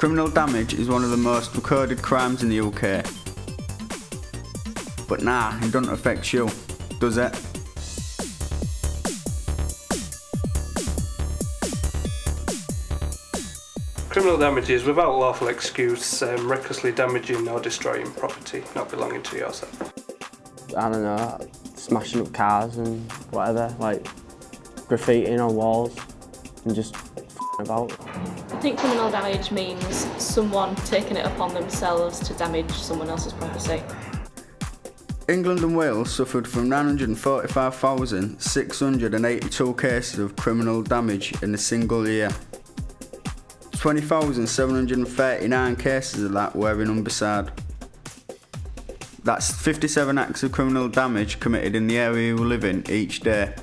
Criminal damage is one of the most recorded crimes in the UK. But nah, it doesn't affect you, does it? Criminal damage is without lawful excuse, recklessly damaging or destroying property not belonging to yourself. I don't know, smashing up cars and whatever, like graffitiing on walls and just about. I think criminal damage means someone taking it upon themselves to damage someone else's property. England and Wales suffered from 945,682 cases of criminal damage in a single year. 20,739 cases of that were in Humberside. That's 57 acts of criminal damage committed in the area you live in each day.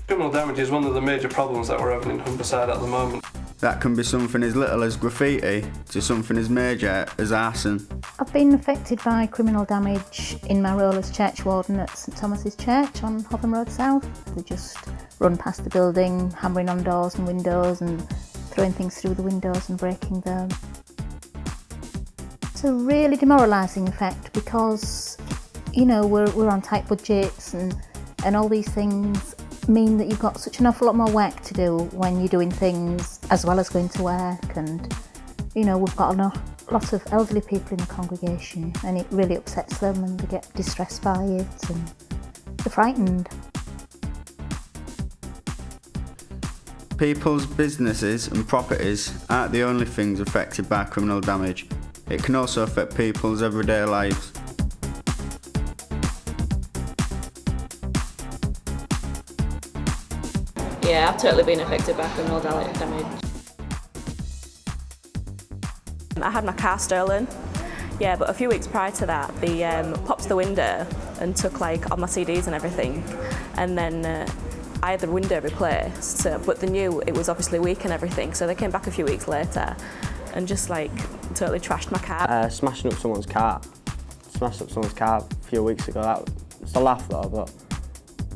Criminal damage is one of the major problems that we're having in Humberside at the moment. That can be something as little as graffiti to something as major as arson. I've been affected by criminal damage in my role as church warden at St Thomas's Church on Hotham Road South. They just run past the building, hammering on doors and windows and throwing things through the windows and breaking them. It's a really demoralising effect because, you know, we're on tight budgets and all these things mean that you've got such an awful lot more work to do when you're doing things as well as going to work. And, you know, we've got a lot of elderly people in the congregation and it really upsets them and they get distressed by it and they're frightened. People's businesses and properties aren't the only things affected by criminal damage. It can also affect people's everyday lives. Yeah, I've totally been affected by criminal damage. I had my car stolen, yeah, but a few weeks prior to that, they popped the window and took like all my CDs and everything, and then I had the window replaced, but they knew it was obviously weak and everything, so they came back a few weeks later and just like totally trashed my car. Smashing up someone's car. Smashed up someone's car a few weeks ago. It's a laugh though, but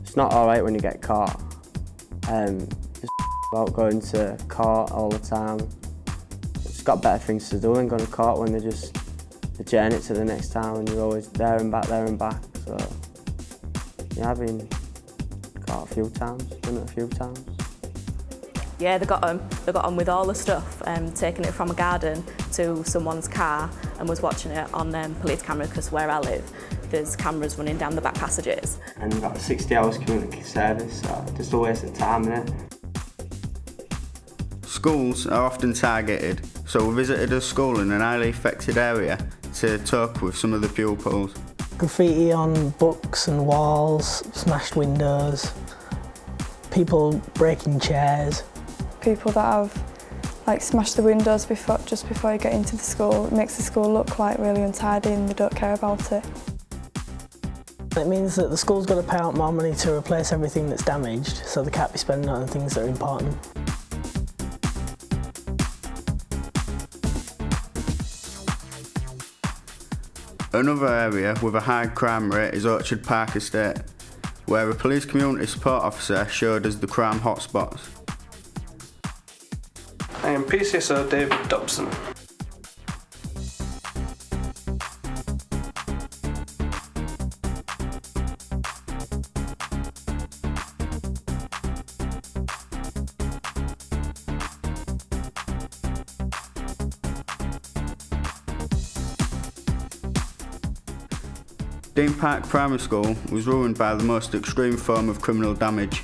it's not alright when you get caught. Just about going to court all the time. It's got better things to do than going to court when they adjourn it to the next time and you're always there and back. So yeah, I've been caught a few times, done it a few times. Yeah, they got on with all the stuff, taking it from a garden to someone's car and was watching it on police camera because where I live, there's cameras running down the back passages. And we've got 60 hours community service, so just a waste of time, innit? Schools are often targeted, so we visited a school in an highly affected area to talk with some of the pupils. Graffiti on books and walls, smashed windows, people breaking chairs. People that have like smashed the windows just before you get into the school. It makes the school look like really untidy and they don't care about it. It means that the school's got to pay out more money to replace everything that's damaged, so they can't be spending on things that are important. Another area with a high crime rate is Orchard Park Estate, where a police community support officer showed us the crime hotspots. I am PCSO David Dobson. Dean Park Primary School was ruined by the most extreme form of criminal damage.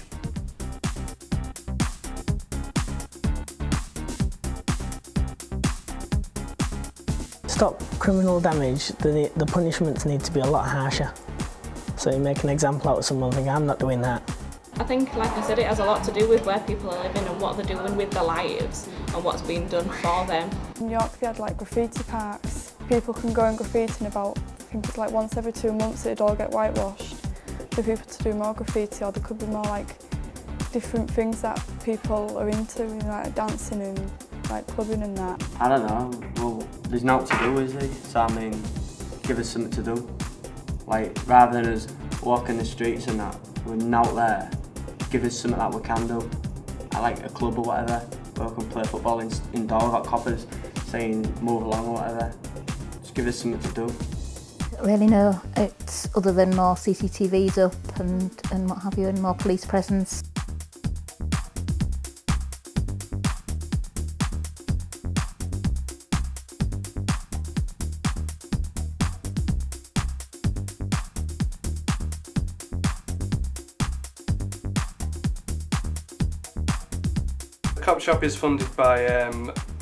To stop criminal damage, the punishments need to be a lot harsher. So you make an example out of someone and think, I'm not doing that. I think, like I said, it has a lot to do with where people are living and what they're doing with their lives and what's being done for them. In York they had like graffiti parks. People can go and graffiti in about, I think it's like once every 2 months it'd all get whitewashed for people to do more graffiti, or there could be more like different things that people are into, you know, like dancing and like clubbing and that. I don't know, well, there's nothing to do, is there? So I mean, give us something to do. Like, rather than us walking the streets and that, we're not there, give us something that we can do. I like a club or whatever, or can play football indoor, got coppers saying move along or whatever. Just give us something to do. Really no, it's other than more CCTVs up and what have you, and more police presence. The Cop Shop is funded by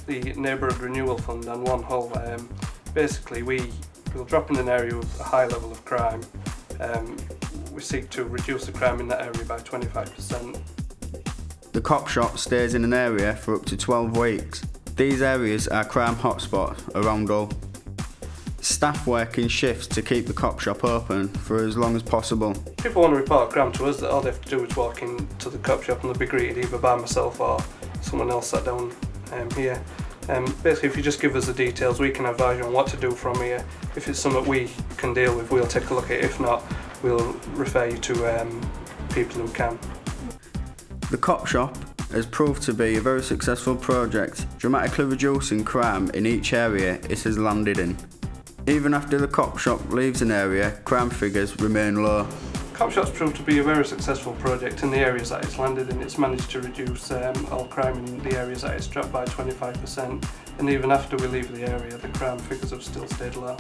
the Neighbourhood Renewal Fund and One Hull. Basically, we'll drop in an area with a high level of crime. We seek to reduce the crime in that area by 25%. The Cop Shop stays in an area for up to 12 weeks. These areas are crime hotspots around Hull. Staff work in shifts to keep the Cop Shop open for as long as possible. If people want to report a crime to us, all they have to do is walk into the Cop Shop and they'll be greeted either by myself or someone else sat down here. Basically, if you just give us the details, we can advise you on what to do from here. If it's something we can deal with, we'll take a look at it. If not, we'll refer you to people who can. The Cop Shop has proved to be a very successful project, dramatically reducing crime in each area it has landed in. Even after the Cop Shop leaves an area, crime figures remain low. Cop Shop's proved to be a very successful project in the areas that it's landed in. It's managed to reduce all crime in the areas that it's dropped by 25%, and even after we leave the area, the crime figures have still stayed low.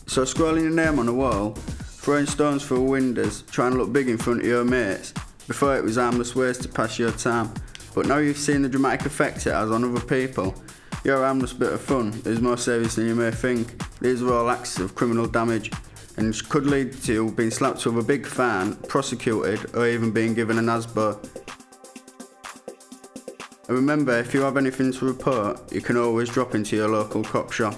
So scrolling your name on a wall, throwing stones through windows, trying to look big in front of your mates, before it was harmless ways to pass your time, but now you've seen the dramatic effect it has on other people, your harmless bit of fun is more serious than you may think. These are all acts of criminal damage and could lead to you being slapped with a big fine, prosecuted, or even being given an ASBO. And remember, if you have anything to report, you can always drop into your local Cop Shop.